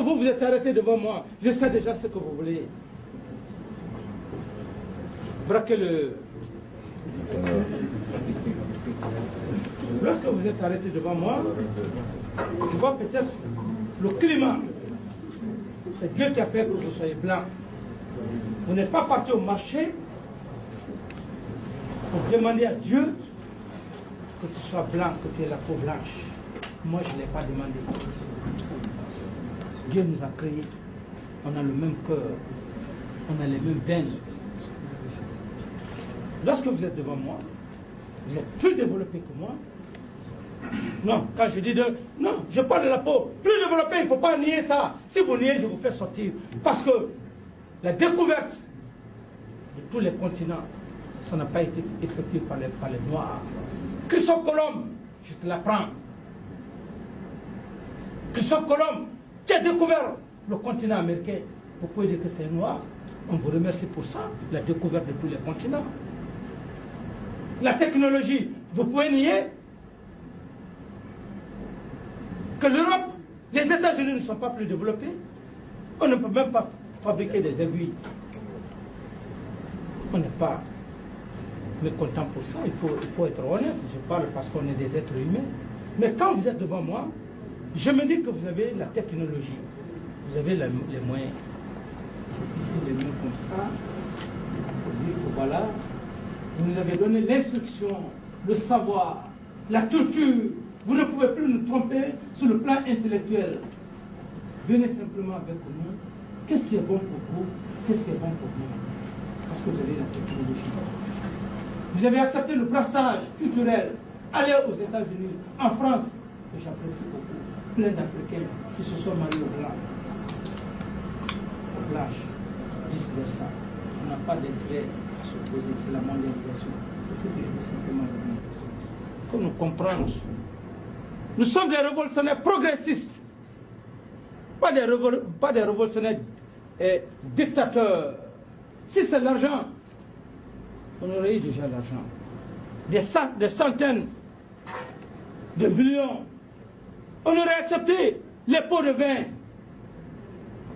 vous vous êtes arrêté devant moi, je sais déjà ce que vous voulez. Braquez le... Lorsque vous êtes arrêté devant moi, je vois peut-être le climat. C'est Dieu qui a fait que vous soyez blanc. Vous n'êtes pas parti au marché pour demander à Dieu que tu sois blanc, que tu aies la peau blanche. Moi, je ne l'ai pas demandé. Dieu nous a créés. On a le même cœur. On a les mêmes veines. Lorsque vous êtes devant moi, vous êtes plus développé que moi. Non, quand je dis de... Non, je parle de la peau. Plus développé, il ne faut pas nier ça. Si vous niez, je vous fais sortir. Parce que la découverte de tous les continents, ça n'a pas été effectué par les Noirs. Christophe Colomb, je te l'apprends. Christophe Colomb, qui a découvert le continent américain, vous pouvez dire que c'est noir. On vous remercie pour ça, la découverte de tous les continents. La technologie, vous pouvez nier que l'Europe, les États-Unis ne sont pas plus développés. On ne peut même pas fabriquer des aiguilles. On n'est pas mécontent pour ça, il faut être honnête. Je parle parce qu'on est des êtres humains. Mais quand vous êtes devant moi, je me dis que vous avez la technologie, vous avez les moyens. Ici, les mains comme ça, pour dire que voilà, vous nous avez donné l'instruction, le savoir, la culture. Vous ne pouvez plus nous tromper sur le plan intellectuel. Venez simplement avec nous. Qu'est-ce qui est bon pour vous? Qu'est-ce qui est bon pour vous? Parce que vous avez la technologie. Vous avez accepté le brassage culturel. Allez aux États-Unis, en France, que j'apprécie beaucoup. Plein d'Africains qui se sont mariés au blanc, au blanche, vice-versa. On n'a pas d'intérêt à s'opposer, c'est la mondialisation. C'est ce que je veux simplement vous dire. Il faut nous comprendre. Nous sommes des révolutionnaires progressistes, pas des révolutionnaires dictateurs. Si c'est l'argent, on aurait eu déjà l'argent. Des centaines de millions. On aurait accepté les pots de vin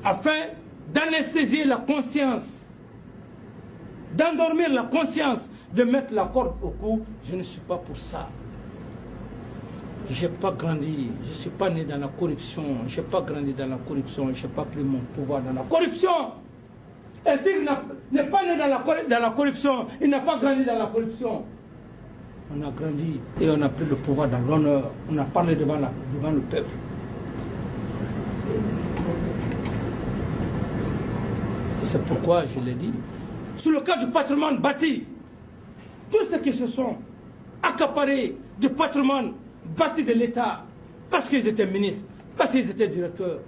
afin d'anesthésier la conscience, d'endormir la conscience, de mettre la corde au cou. Je ne suis pas pour ça. Je n'ai pas grandi, je ne suis pas né dans la corruption, je n'ai pas grandi dans la corruption, je n'ai pas pris mon pouvoir dans la corruption. El Tigre n'est pas né dans la corruption, il n'a pas grandi dans la corruption. On a grandi et on a pris le pouvoir dans l'honneur, on a parlé devant le peuple. C'est pourquoi je l'ai dit. Sur le cas du patrimoine bâti, tous ceux qui se sont accaparés du patrimoine bâti de l'État, parce qu'ils étaient ministres, parce qu'ils étaient directeurs,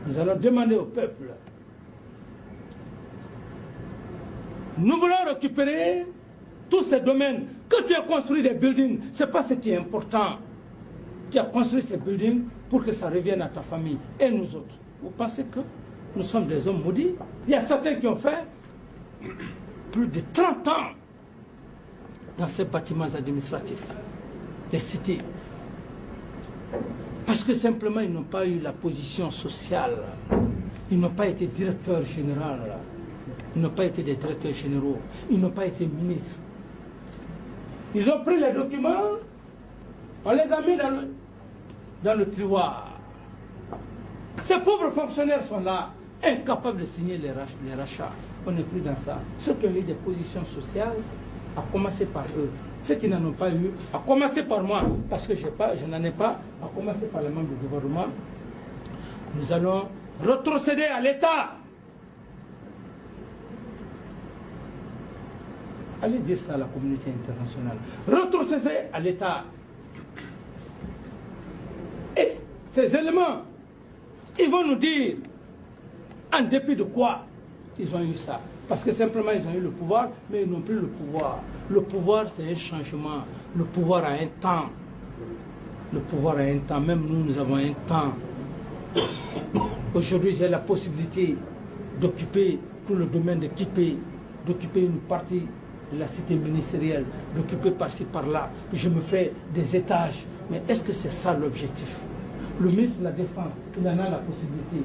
nous allons demander au peuple. Nous voulons récupérer tous ces domaines. Quand tu as construit des buildings, ce n'est pas ce qui est important. Tu as construit ces buildings pour que ça revienne à ta famille et nous autres. Vous pensez que nous sommes des hommes maudits? Il y a certains qui ont fait plus de 30 ans dans ces bâtiments administratifs, les cités. Parce que simplement, ils n'ont pas eu la position sociale. Ils n'ont pas été directeurs généraux. Ils n'ont pas été des directeurs généraux. Ils n'ont pas été ministres. Ils ont pris les documents, on les a mis dans le tiroir. Ces pauvres fonctionnaires sont là, incapables de signer les rachats. On n'est plus dans ça. Ceux qui ont eu des positions sociales, à commencer par eux. Ceux qui n'en ont pas eu, à commencer par moi, parce que je n'en ai pas, à commencer par les membres du gouvernement, nous allons retrocéder à l'État. Allez dire ça à la communauté internationale. Retrocéder à l'État. Et ces éléments, ils vont nous dire en dépit de quoi ils ont eu ça. Parce que simplement ils ont eu le pouvoir, mais ils n'ont plus le pouvoir. Le pouvoir, c'est un changement. Le pouvoir a un temps. Le pouvoir a un temps. Même nous, nous avons un temps. Aujourd'hui, j'ai la possibilité d'occuper tout le domaine de Kipé, d'occuper une partie de la cité ministérielle, d'occuper par-ci, par-là. Je me fais des étages. Mais est-ce que c'est ça l'objectif? le ministre de la Défense, il en a la possibilité.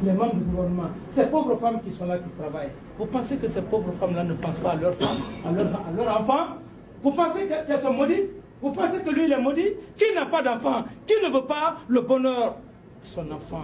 Les membres du gouvernement, ces pauvres femmes qui sont là, qui travaillent, vous pensez que ces pauvres femmes-là ne pensent pas à leurs femmes, à leurs enfants? Vous pensez qu'elles sont maudites? Vous pensez que lui, il est maudit? Qui n'a pas d'enfant? Qui ne veut pas le bonheur de son enfant?